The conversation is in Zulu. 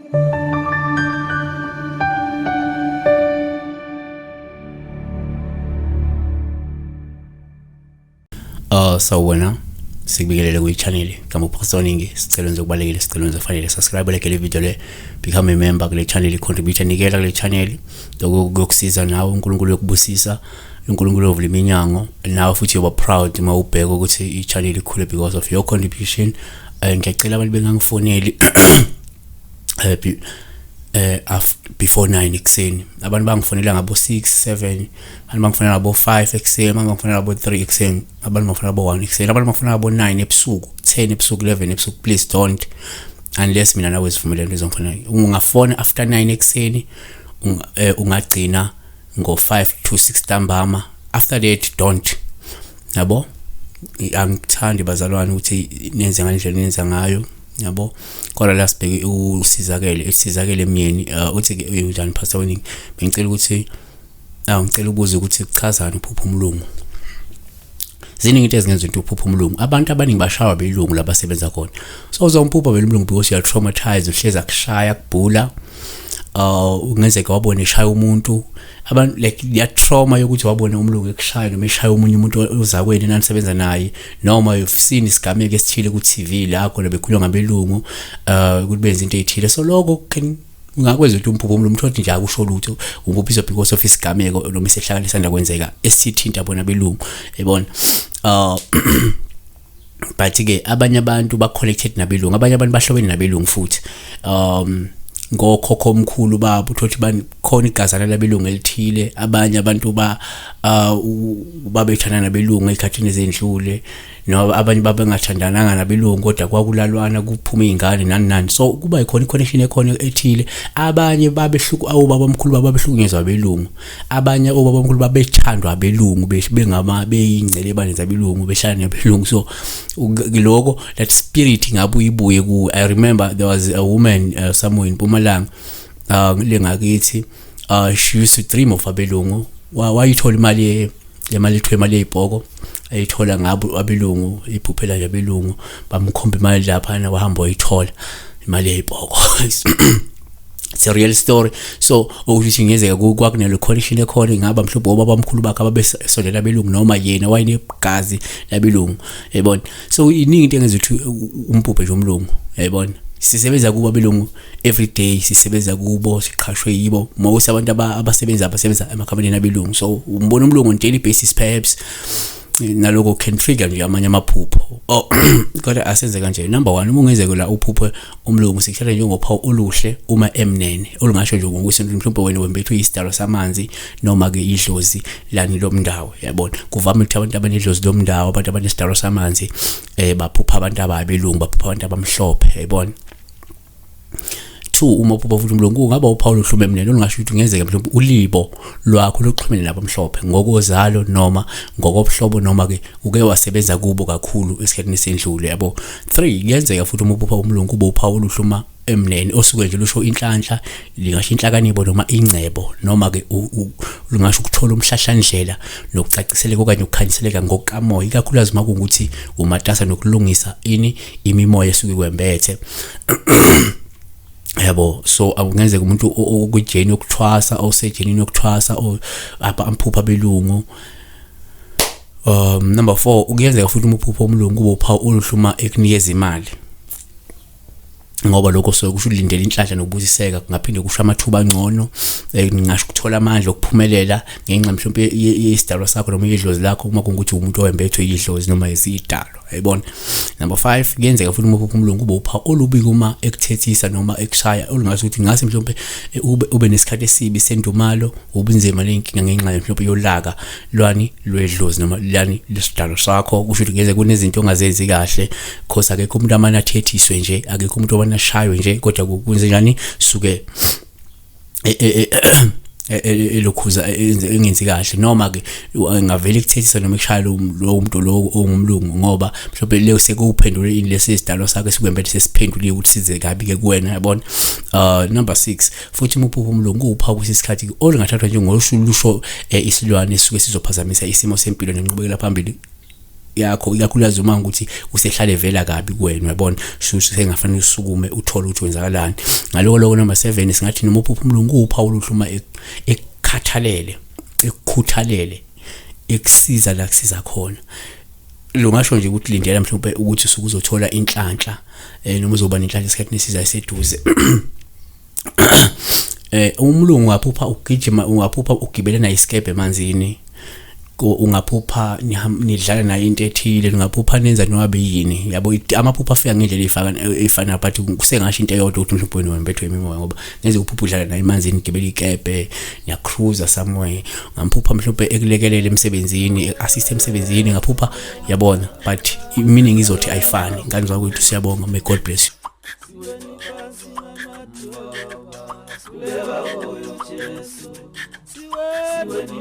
Sawubona sikubingelele ku channel kama uphakasoningi sicela ngizokubalekela sicela ngizofanele subscribe like le video le become a member kule channel contribute nikela kule channel lokukusiza nawe uNkulunkulu yokubusisa uNkulunkulu ovula iminyango nawe futhi uba proud uma ubheka ukuthi I channel ikhule because of your contribution ngiyacela abantu bengangifoneli before 9 ekseni abantu bangifonela ngabo 6 7 abantu bangifonela ngabo 5 ekseni abantu bangifonela ngabo 3 ekseni abantu bangifonela ngabo 1 ekseni abantu bangifonela ngabo 9 ebusuku 10 ebusuku 11 ebusuku please don't unless mina nawe sivumelene ngizongifona ungafona after 9 ekseni ungagcina ngo 5 to 6 ntambama after that don't yabo angithandi bazalwane ukuthi nenze ngandlela nenza ngayo yabo kodwa la sibheke usizakele emyeni uthi unjani pastor Winning bengicela ukuthi ngicela ubuze ukuthi kuchazana uphupha umlungu ziningi into ezingenza into uphupha umlungu abantu abaningi bashawa belungu labasebenza khona so uzomphupha belumlungu because you are traumatized uhleza kushaya kubhula ungenzeka wabona eshaya umuntu abantu like ya trauma yokuthi wabona umlungu ekushaya noma eshaya umunye umuntu ozakweni nanisebenza naye noma you've seen isigameko esithile ku TV la khona bekhuluma ngabelungu ukuthi benza into ethile so lokho ungakwenza ukuthi umphupho umlungu uthi nje akusho lutho umphuphiso because of isigameko noma isehlakalisanda kwenzeka esithinta bona belungu yabona but ke abanye abantu ba connected nabelungu abanye abantu bahlobene nabelungu futhi ngokhokho omkhulu babo uthi bakhona igazana labelungu elithile abanye abantu babethana nabelungu ekhathini ezendlule noma abanye babengathandananga nabelungu kodwa kwakulalwana kuphuma izingane nani so kuba ikhona iconnection ekhona ethile abanye babehluku awubaba omkhulu babehlukunyezwa abelungu abanye obaba omkhulu babethandwa abelungu bengama beyingcele baneza abelungu behlala nabelungu so lokho that spirit ngabuyibuye ku I remember there was a woman somewhere in Pumalanga lengakithi she used to dream of abelungu wayithola imali ethwe eyibhoko ayithola ngabo abelungu iphuphela nje abelungu bamkhomba imali lapha na wahamba wayithola imali eyibhoko it's a real story so ukuthi ngezeka kwakunelo connection ekhona ngaba mhlawumbe obaba omkhulu bakhe ababesondela abelungu noma yena wayenegazi labelungu yabona so iningi into engenza ukuthi umphuphe nje umlungu yabona sisebenza kuba belungu every day sisebenza kubo siqhashwe yibo mawuse abantu abasebenza emakhampani abelungu so umbona umlungu on daily basis perhaps naloko can trigger nje amanye amaphupho kodwa asenze kanje number 1 uma ungezeke la uphuphe umlungu sikhetha nje ngophawu oluhle uma emnene olungasho nje ngokuthi mhlawumbe wena wembethwe isitalo samanzi noma ke idlozi lani lomndawo yabona kuvame ukuthi abantu abanedlozi lomndawo abantu abanesitalo samanzi baphupha abantu ababelungu baphupha abantu abamhlophe yabona 2 uma uphupha futhi umlungu ngaba uphawu oluhlume emnene olungasho ukuthi ungenzeka mhlawumbe ulibo lwakho lokuxhumene nabamhlophe ngokozalo noma ngokobhlobo noma ke uke wasebenza kubo kakhulu esikhathini sendlule yabo 3 kuyenzeka futhi uma uphupha umlungu kube uphawu oluhluma emnene osuke nje lusho inhlanhla lingasho inhlakanibo noma ingcebo noma ke lungasho ukuthola umhlahlandlela nokucaciseleka okanye ukukhanyiseleka ngokamoya ikakhulukazi makungukuthi umatasa nokulungisa imimoya esuke kwembethe yabo so akungenzeka umuntu okujeni yokuthwasa osejeni yokuthwasa amphupha belungu number 4 ukuyenzeka futhi umphupha omlungu kube uphawu oluhluma ekunikeza imali ngoba lokho so kusho ulindele inhlanhla nokubusiseka kungaphinde kusho amathuba angcono ngingasho ukuthola amandla okuphumelela ngenxa mhlawumbe yesidalo sakho noma idlozi lakho uma kungukuthi umuntu owembethwe idlozi noma izidalo yayibona number 5 kuyenzeka futhi umphupha umlungu kube upha olubi kuma ekuthethisa noma ekushaya olungasuthi ngase mhlawumbe ube nesikhathi esibi sendumalo ubunzima lenkinga ngenxa mhlawumbe yolaka lwani lwedlozi noma lani lesidalo sakho kusho ukuthi ngeze kunezinto ongazenzi kahle because akekho umuntu amanathethiswe nje akekho umuntu nashaywe nje kodwa kunzenjani suke elokhuza engenzi kahle noma ke ngavele ukuthethisa noma ekushaya lo muntu lo ongumlungu ngoba mhlawumbe leyo sekuphendule lesi sidalo sakhe sikwembethe sesiphenduliwe ukuthi size kabi ke kuwena yabona number 6 futhi umphupho umlungu upha kusisikhathi olingathathwa njengolusho isilwane esuke sizophazamisa isimo sempilo nenqubekela phambili yakho ikakhulukazi uma ukuthi usehlale vela kabi kuwena uyabona shusho sengafanele usukume uthole ukuthi wenzakalani ngaloko number 7 singathi noma uphupha umlungu uphawu luhluma ekukhathalele ekukhuthalele ekusiza la kusiza khona lo ngasho nje ukuthi lindela mhlawumbe ukuthi usuku uzothola inhlanhla noma uzoba nenhlanhla esikhathini esiza eseduze umlungu ungaphupha ugijima ungaphupha ugibelena isikebe emanzini ungaphupha nidlala nayo into ethile ungaphupha nenza noma yini yabo amaphupha afika ngendlela efana but kusengasho into eyodwa ukuthi mhlawumbe wena bethwe imimoya ngoba ngenze ukuphupha udlala nayo emanzini gibela ikebe niya cruiser somewhere ngaphupha mhlawumbe ekulekelele emsebenzini assist emsebenzini ngaphupha yabona but meaning izothi ayifani ngani zakwethu siyabonga may God bless you Siwe